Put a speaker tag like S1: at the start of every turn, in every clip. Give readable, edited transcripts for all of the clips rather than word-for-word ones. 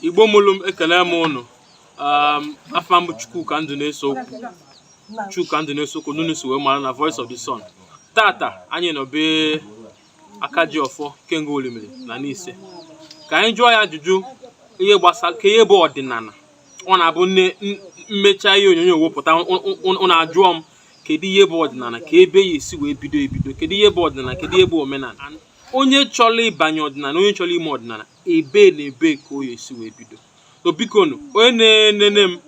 S1: Igbo mulum ekele m unu. Afam Chukwuka ndụ na-eso okwu. Chukwuka ndụ na-eso okwu n'unu si wee mara na Voice of the Sun. Tata anyị nọ be Akajiọfọ Kengo Olimiri na Nise. Ka anyị jụọ ya ajụjụ ihe gbasara ka ihe bụ ọdịnala. Ọ na-abụ mmecha ihe onyonyo wepụta ụnụ ajụọ m kedu ihe bụ ọdịnala, ka ebe ya esi wee bido kedu ihe bụ ọdịnala, kedu ihe bụ omenala. Onye chọrọ ịbanye ọdịnala, onye chọrọ ime ọdịnala, ebe na ebe ka o esi wee bido. So biko nụ, onye na-enene m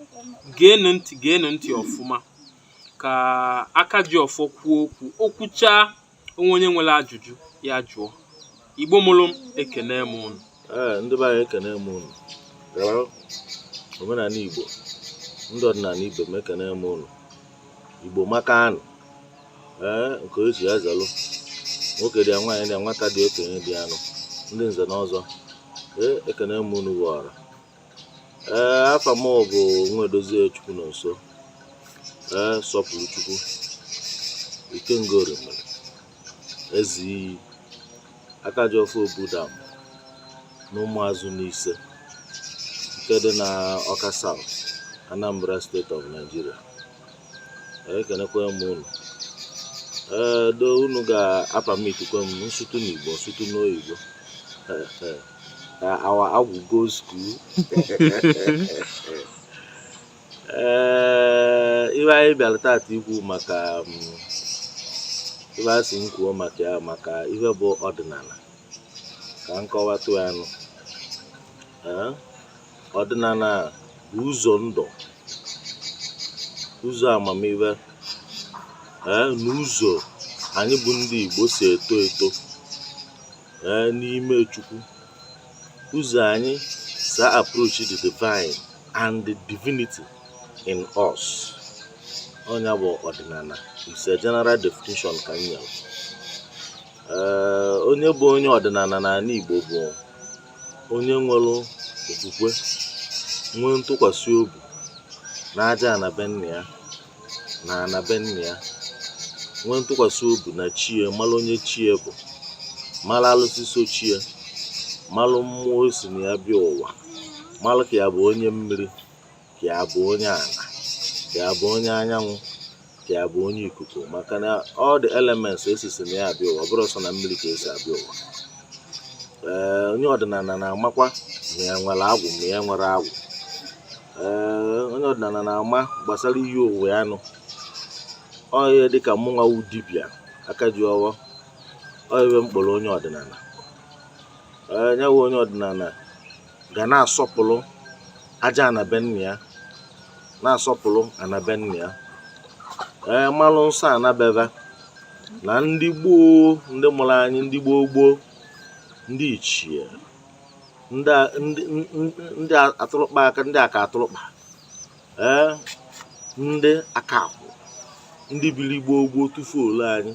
S1: geenụ ntị ọfụma ka Akajiọfọ kwuo okwu, okwucha onye nwere ajụjụ ya jụọ. Igbo mụrụ m ekene m unu.
S2: Ndị be anyị ekene m unu. Omenala Igbo, ndị ọdịnala Igbo m ekene m unu. Igbo maka anụ nke o ji azalụ nwoke dị ya, nwaanyị dị ya, nwata dị okenye dị anụ, ndị nze na ọzọ ekene m unu wọrọ. Afa m bụ Nwaedozie Chukwu na nso sọpụrụ Chukwu Ikengo Orimiri ezi Akajiọfọ Obudam na ụmụazụ Nise nke dị na Ọka South, Anambra State of Nigeria. Ekenekwa m unu. Do unu ga-apamitikwa m nsutu n'Igbo, nsutu n'oyibo. Our Agwu go school. Ibe anyị bịara tata ikwu maka ibe asị m kwuo maka ya, maka ihe bụ ọdịnala ka nkọwatụ ya nụ. Ọdịnala bụ ụzọ ndụ, ụzọ amamihe na ụzọ anyị bụ ndị Igbo si eto eto n'ime Chukwu. Ụzọ anyị si approach the divine and the divinity in us. Onye bụ ọdịnala. It's a general definition ka m nyere. Onye bụ onye ọdịnala n'ala Igbo bụ onye nwere okwukwe, nwee ntụkwasị obi n'aja anabe nna ya na anabe nna ya, nwee ntụkwasị obi na Chie, mara onye Chie bụ, mara alụsị so Chie, mara mmụọ si na ya bịa ụwa, mara ka ya bụ onye mmiri, ka ya bụ onye ala, ka ya bụ onye anyanwụ, ka ya bụ onye ikuku, maka na all the elements esisi na ya abịa ụwa, ọ bụrụ sọ na mmiri ka esi abịa ụwa. Onye ọdịnala na-amakwa ma ya nwere agwụ ma ya nwere agwụ. Onye ọdịnala na-ama gbasara ihe onwe ya nụ. Ihe dịka mụnwa wu dibịa Akajiọfọ, ihe mkpọrọ onye ọdịnala. Nyawu onye ọdịnala ga na-asọpụrụ aja anabe nna ya, na-asọpụrụ anabe nna ya, malụ nsọ anabeba na ndị gboo, ndị mụrụ anyị, ndị gboo gboo, ndị ichie, ndị atụrụkpa aka, ndị aka atụrụkpa, ndị aka akwụ, ndị biri gboo gboo tufuolu anyị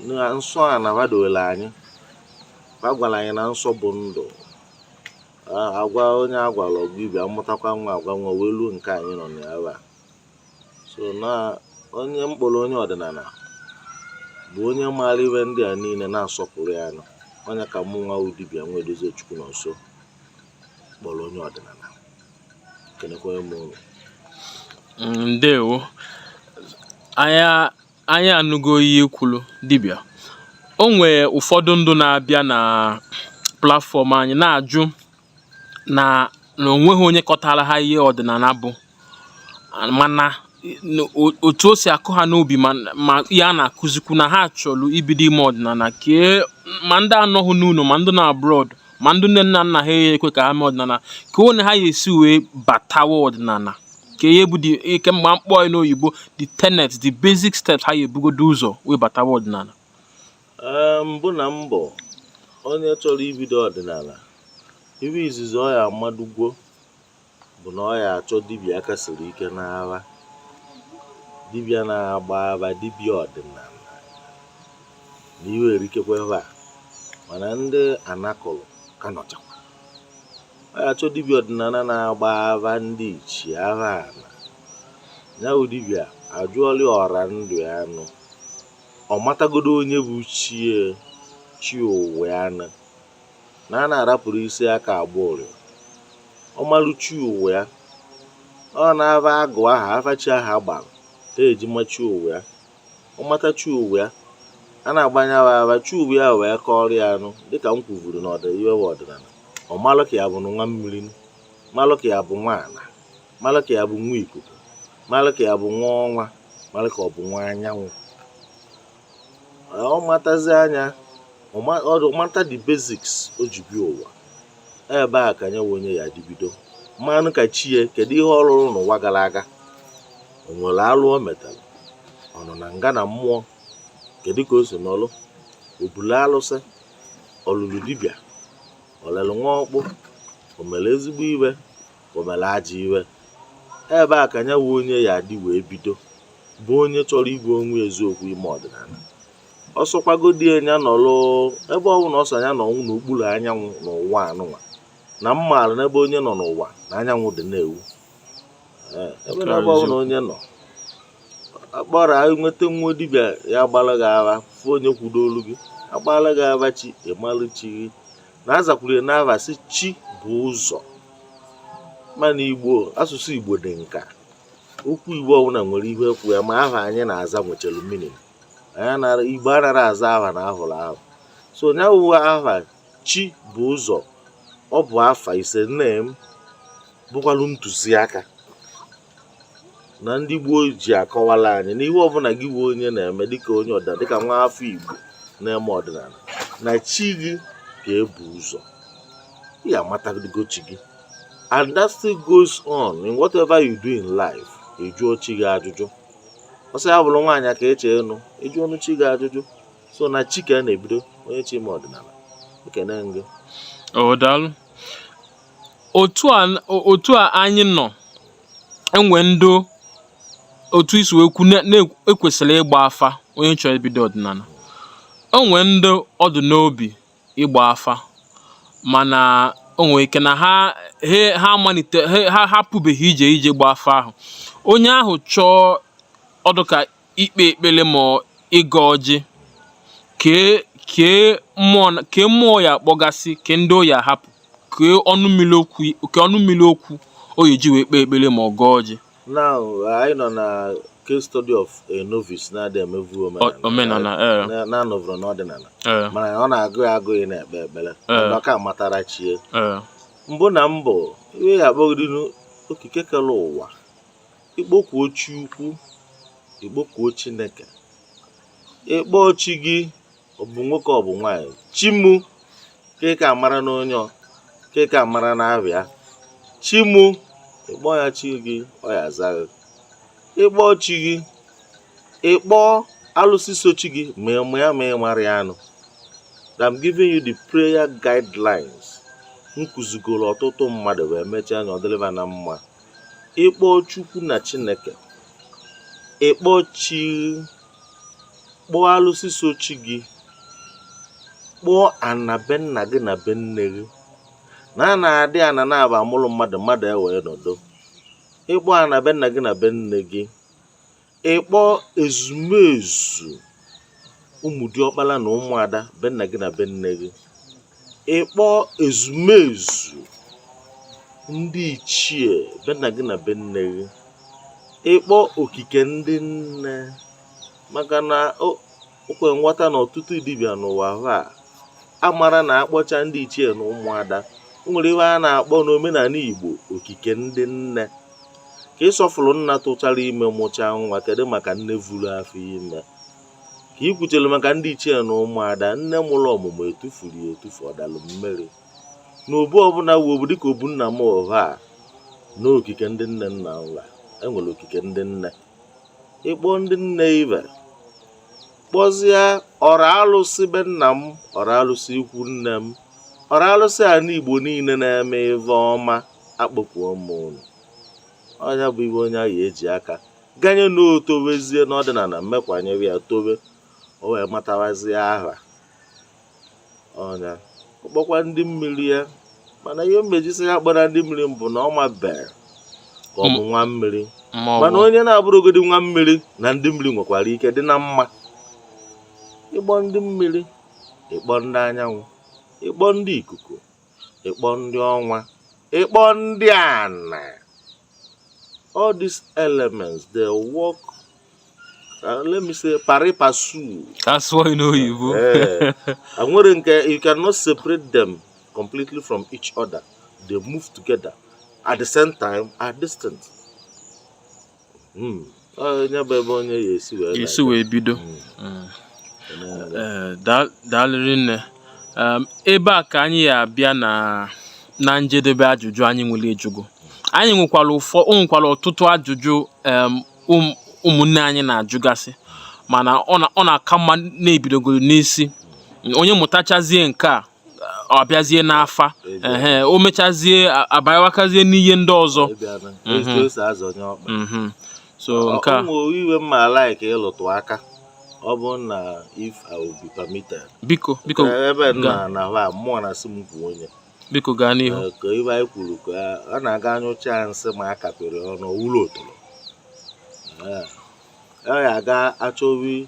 S2: na nsọ a nabadole anyị. Ha gwara anyị na nsọ bụ ndụ. Agwa onye agwara ọgụ ibe amụtakwa nwa agwa nwa wee luo nke anyị nọ na ya. So na onye mkpọrọ onye ọdịnala bụ onye maara ibe ndị a niile na-asọpụrụ ya nọ. Onye ka mụ nwa dibịa Nwaedozie Chukwu na nso kpọrọ onye ọdịnala. Kenekwa m unu.
S1: Ndewo. Anyị anụgo ihe kwuru dibịa. O nwere ụfọdụ ndụ na-abịa na platfọm anyị na-ajụ na onweghị onye kọtara ha ihe ọdịnala bụ, mana otu o si akụ ha n'obi ma ihe a na-akụzikwu na ha chọrọ ibido ime ọdịnala, kee ma ndị anọghị n'ụlọ ma ndị na-abroad ma ndị nne na nna ha ekwe ka ha mee ọdịnala, ka onye ha esi wee batawa ọdịnala, ka ihe bụ ike mgbe mkpọ n'oyibo the tenets, the basic steps ha ebugodo ụzọ wee batawa ọdịnala.
S2: Mbụ na mbọ onye chọrọ ibido ọdịnala, ibe izizi ọ ya amadugwo bụ na ọ ya achọ dibịa aka siri ike n'agha, dibịa na-agba agha, dibịa ọdịnala na iwe erikekwa ebe a, mana ndị anakọrọ ka nọchakwa. Ọ ya achọ dibịa ọdịnala na-agba agha ndị ichie agha ala. Nyawu dibịa ajụọla ọra ndụ ya nụ, ọ matagodo onye bụ chi ụwa ya nụ, na a na-arapụrụ isi aka agbụrụ ọmalụchi ụwa ya ọ na-aba agụ aha afachi aha gbara ka eji machi ụwa ya ọmatachi ụwa ya a na-agbanye aba chi ụwa ya wee kọrọ ya anụ dịka m kwuvuru n'ọdịnihu ọdịnala ọ malụ ka ya bụ nwa mmiri malụ ka ya bụ nwa ala malụ ka ya bụ nwa ikuku malụ ka ya bụ nwa ọnwa malụ ka ọ bụ nwa anyanwụ ọ matazi anya ọ mata the basics o ji bịa ụwa ebe a ka nyewe onye ya dibido mmanụ ka chi ya kedu ihe ọ rụrụ n'ụwa gara aga o nwere alụ o metara ọ nọ na nga na mmụọ kedu ka o si n'ọlụ o bulu alụsị ọlụlụ dibịa ọlelụ nwa ọkpụ o mere ezigbo iwe o mere ajọ iwe ebe a ka nyewe onye ya adị wee bido bụ onye chọrọ igwe onwe eziokwu ime ọdịnala ọsọkwagodi anya nọlụ ebe ọ bụla ọsọ anya nọnwụ n'okpuru anyanwụ n'ụwa anụnwa na mmaala n'ebe onye nọ n'ụwa na anyanwụ dị na-ewu ebe na ebe ọ bụla onye nọ akpọrọ nweta nwa dibịa ya agbala gị agha fụ onye kwudo olu gị agbala gị agha chi ịmalụ chi gị na azakwuru n'ava si chi bụ ụzọ mana Igbo asụsụ Igbo dị nka okwu Igbo ọbụla nwere ihe ekwu ya ma aha anyị na-aza nwechara meaning Igbo anaghị aza aha na ahụrụ ahụ so onye awụwa aha chi bụ ụzọ ọ bụ afa ise name bụkwalụ ntụziaka na ndị gboo ji akọwala anyị n'ihe ọbụla gị bụ onye na-eme dịka onye ọdịnala dịka nwa afọ Igbo na-eme ọdịnala na chi gị ka ebu ụzọ ya amatago chi gị and that still goes on in whatever you do in life ịjụọ chi gị ajụjụ ọsọ ya bụrụ nwaanyị ka eche enu ịjụ ọnụ chi gị ajụjụ so na chi ka a na-ebido onye chi ime ọdịnala ekene gị
S1: daalụ otu a anyị nọ enwe ndo otu isi wee kwu na-ekwesịrị ịgba afa onye chọrọ ibido ọdịnala onwe ndị ọdụ n'obi ịgba afa mana onwe ike na ha amalite ha hapụbeghị ije gba afa ahụ onye ahụ chọọ ọdụ ka ikpe ekpere ma ịga ọjị kee mmụọ ya akpọgasị ke ndị o ya hapụ kee ọnụ mmiri okwu o ji wee kpee ekpere ma ọ gaa ọjị.
S2: Now anyị nọ na case study of a novice na-adị emevu omenala na-anọvụrụ n'ọdịnala mana ọ na-agụ ya agụghị na-ekpe ekpere ọka matara chie mbụ na mbụ ihe ya akpọgide okike kere ụwa ikpokwuo chi ukwu ikpokwuo Chineke ịkpọ chi gị ọ bụ nwoke ọ bụ nwaanyị chimu keka amara n'onye keka amara n'abịa chimu ịkpọ ya chi gị ọ ya azaghị ịkpọ chi gị ịkpọ alụsị so chi gị ma ya ma ị mara ya anụ. I'm giving you the prayer guidelines nkụzigoro ọtụtụ mmadụ wee mechaa anya ọ dịrịba na mma ịkpọ Chukwu na Chineke ịkpọ chi kpọọ alụsị so chi gị kpọọ ana be nna gị na be nne gị na-adị ana na-aba amụrụ mmadụ ewee nọdụ ịkpọ ana be nna gị na be nne gị ịkpọ ezumezu ụmụ diọkpala na ụmụada be nna gị na be nne gị ịkpọ ezumezu ndị ichie be nna gị na be nne gị ịkpọ okike ndị nne maka na okwe nghọta na ọtụtụ dibịa n'ụwa a amara na akpọcha ndị ichie na ụmụada nwere ihe a na-akpọ n'omenala Igbo okike ndị nne ka ịsọfụrụ nna tụchara ime mụcha nwa kedu maka nne vuru afọ ime ka ị kwuchere maka ndị ichie na ụmụada nne mụrụ ọmụmụ etufuru ya etufu ọdalụ mmiri n'obu ọbụla wuobu dịka obu nna m ọha na okike ndị nne nna ụwa enwere okike ndị nne ịkpọ ndị nne ibe kpọzie ọra alụsị be nna m ọra alụsị ikwu nne m ọra alụsị ala Igbo niile na-eme ive ọma akpọkuo m unu ọnya bụ ibe onye ahụ eji aka ganye n'otowezie n'ọdịnala mmekwanyere ya tobe o wee matawazie aha ọnya ọkpọkwa ndị mmiri ya mana ihe mmejisi ya kpọrọ ndị mmiri mbụ na ọma bere ka ọ bụ nwa mmiri mana onye na-abụrụgodi nwa mmiri na ndị mmiri nwekwara ike dị na mma ịkpọ ndị mmiri ịkpọ ndị anyanwụ ịkpọ ndị ikuku ịkpọ ndị ọnwa ịkpọ ndị ana. All these elements, they work, let me say, pari passu.
S1: That's why you know Igbo.
S2: You cannot separate them completely from each other. They move together at the same time, at distance.
S1: Yesi wee bido. Daalụrị nne. Ebe a ka anyị abịa na njedebe ajụjụ anyị nwere ejugo. Anyị nwekwara ọtụtụ ajụjụ ụmụnne anyị na-ajụgasị, mana ọ na-aka mma na-ebidogoro n'isi. Onye mụtachazie nke a ọ bịazie n'afa, o mechazie abanyewakazie n'ihe ndị ọzọ. So nke a
S2: iwe mma like ịlụtụ aka. Ọ bụ na if I will be permitted.
S1: Biko
S2: ebe na mmụọ na-asị m kwuo onye.
S1: Biko gaa n'ihu.
S2: Ka ibe anyị kwuru ka ọ na-aga anyụcha nsị ma a kapịrị ọnụ ụlọ otolo. Ọ ya aga achọwi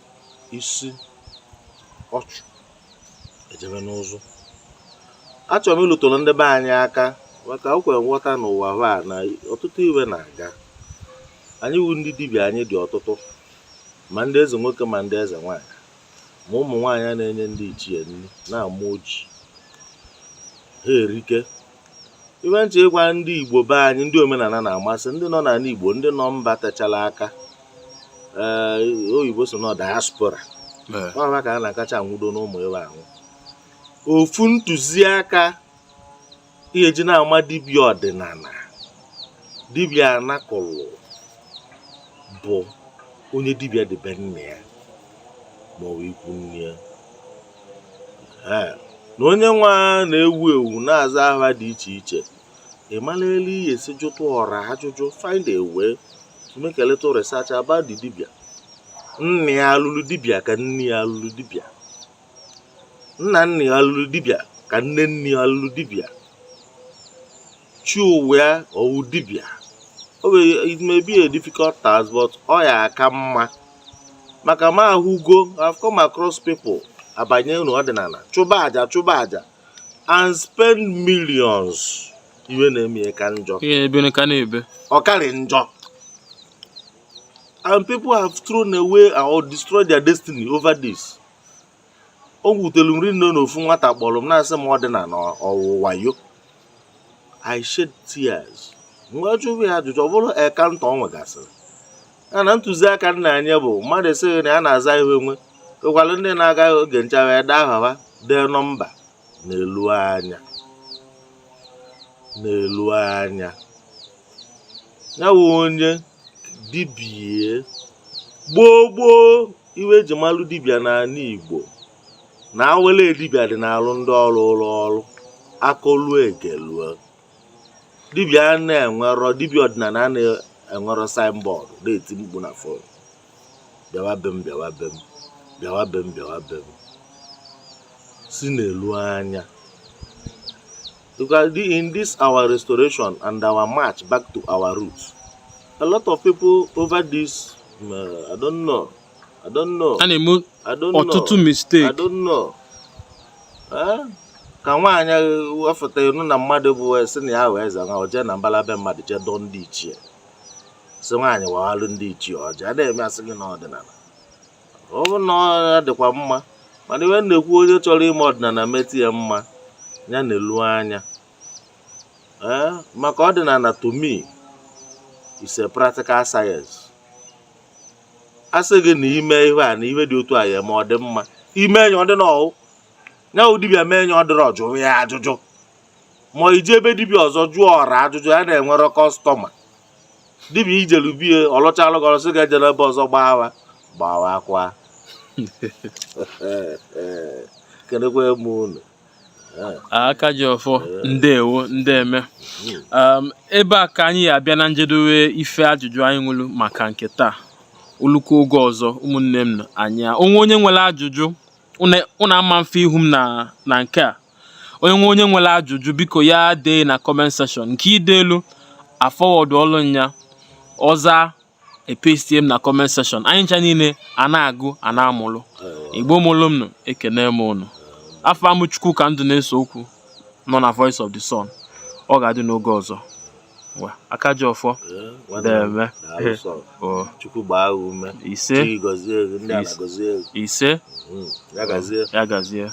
S2: isi ọchụ ejebe n'ụzụ. Achọrọ m ịlụtụrụ ndị be anyị aka maka okwe nghọta n'ụwa na ọtụtụ iwe na-aga. Anyị wu ndị dibịa anyị dị ọtụtụ, ma ndị eze nwoke ma ndị eze nwaanyị, ma ụmụ nwaanyị na-enye ndị ichie nri na-amụ oji. Ha erike. Iwe ntị ịgwa ndị Igbo be anyị, ndị omenala na-amasị, ndị nọ n'ala Igbo, ndị nọ mba techala aka. Oyibo so nọ diaspora. Ọ ka a na-akacha anwụdo n'ụmụ ebe ahụ. Ofu ntụziaka ihe ji na-ama dibịa ọdịnala, dibịa anakọlụ, bụ onye dibịa dị be nne ya ma ọ bụ ikwu nne ya. Na onye nwa na-ewu ewu na-aza aha dị iche iche, ị mara elu ihe si jụtụ ọra ajụjụ, find a way to make a little research about the dibịa. Nne ya alụlụ dibịa ka nne ya alụlụ dibịa. Nna nne ya alụlụ dibịa ka nne nne ya alụlụ dibịa. Chi ụwa ya ọwụ dibịa. It may be a difficult task, but ọ ya aka mma. Maka ma ahụgo, I've come across people abanye n'ọdịnala, chụba aja, and spend millions. Iwe na-eme ka njọ. Ọ karị njọ. And people have thrown away or destroyed their destiny over this. O gwutelu nri nno n'ofu nwata kpọrọ m na-asị m ọdịnala ọwụwayo. I shed tears. Mgbe jụrụ ya ajụjụ, ọ bụrụ ekantọ ọ nwegasịrị. Na ntụziaka nna anyị bụ mmadụ esighị na ya na-aza ihe nwe. Ụkwalụ ndị na-agaghị oge ncha wee daa aha dee nọmba n'elu anya. Ya wụ onye dibịa gboo iwe eji malụ dibịa n'ala Igbo na awele dibịa dị n'alụ ndị ọrụ akọlụ egelue. Dibịa na-enwerọ, dibịa ọdịnala na-enwerọ signboard na-eti mkpu na fon. Bịawa be m. Si n'elu anya. Because in this our restoration and our march back to our roots, a lot of people over this, I don't know.
S1: Ọtụtụ mistake.
S2: I don't know. Ka nwaanyị wefụta ịnụ na mmadụ bụ esi na ya wee zanga oje na mbalabe mmadụ je dọ ndị ichie. Si nwaanyị waalụ ndị ichie ọje. A na-eme asị gị n'ọdịnala. Ọ bụ na ọ dịkwa mma. Mana iwe na-ekwu onye chọrọ ime ọdịnala metụ ya mma, ya na-elu anya. Maka ọdịnala to me is a practical science. Asị gị na ime ihe a na ihe dị otu a ya ma ọ dị mma. Ime enye ọ dị n'ọhụ. Ya wụ dibịa mee enye ọ dịrọ jụrụ ya ajụjụ. Ma ije ebe dibịa ọzọ jụọ ọra ajụjụ, ya na-enwere kọstọma. Dibịa ijelu bie ọlọchalụ gị ọsị ga-ejere ebe ọzọ gbawa akwa. Kenekwe m unu.
S1: Aka ji ọfọ, ndewo, ndeme. Ebe a ka anyị abịa na njedowe ife ajụjụ anyị nwelu maka nke taa. Oluko oge ọzọ, ụmụnne m anyị onye nwere ajụjụ, unu ama mfe ihu m na nke a. Onye nwere ajụjụ, biko ya dee na comment section. Nke idelu afọwọdụ ọlụ nya ọza epestie m na comment section. Anyị ncha niile a na-agụ, a na-amụlụ. Igbo mụlụ m ekene m unu. Afọ amụ Chukwu ka ndụ na-eso okwu nọ na Voice of the Sun. ọ ga-adị n'oge ọzọ. Aka ji ọfọ deme
S2: Chukwu gbaa ume
S1: ise
S2: gọzie ndị a na-agọzie
S1: ise
S2: ya gazie.
S1: ya gazie.